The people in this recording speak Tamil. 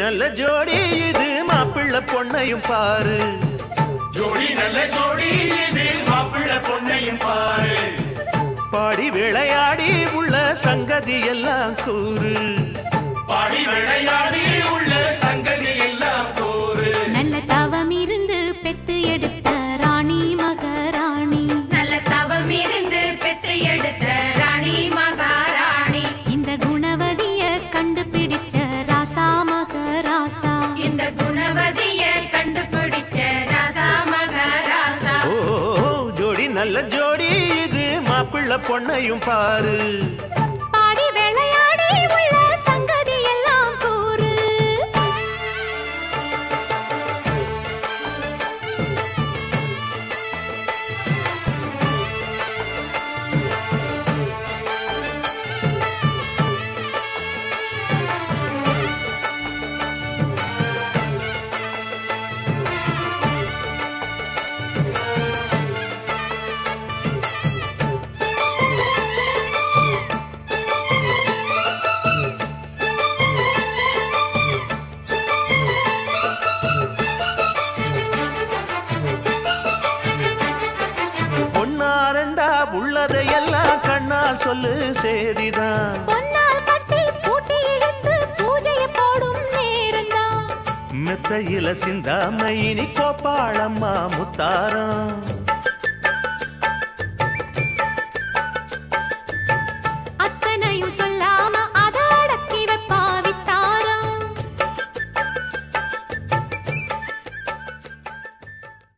நல்ல ஜோடி இது மாப்பிள்ளை பொண்ணையும் பாரு ஜோடி நல்ல ஜோடி இது மாப்பிள்ளை பொண்ணையும் பாரு பாடி விளையாடி உள்ள சங்கதி எல்லாம் கூறு பாடி விளையாடி உள்ள சங்கதி எல்லாம் கூறு நல்ல தவம் இருந்து பெத்து எடுத்த ராணி மகாராணி நல்ல தவம் இருந்து பெத்து எடுத்த ராணி மகாராணி இந்த குணவதிய கண்டுபிடிச்ச ராசா மகராசா இந்த குணவதிய கண்டுபிடிச்ச ராசா மகாராசா ஓ ஜோடி நல்ல ஜோடி இது மாப்பிள்ளை பொண்ணையும் பாரு பாடி விளையாடி உள்ள சங்கதி எல்லாம் கூறு பொன்னாரண்டா உள்ளதையெல்லாம் கண்ணால் சொல்லு சேதிதான் பொன்னால் கட்டி பூட்டி இழுத்து பூஜையை போடும் நேரம்தான் மெத்தையில சிந்தாம இனி கோப்பாளம்மா முத்தாரம்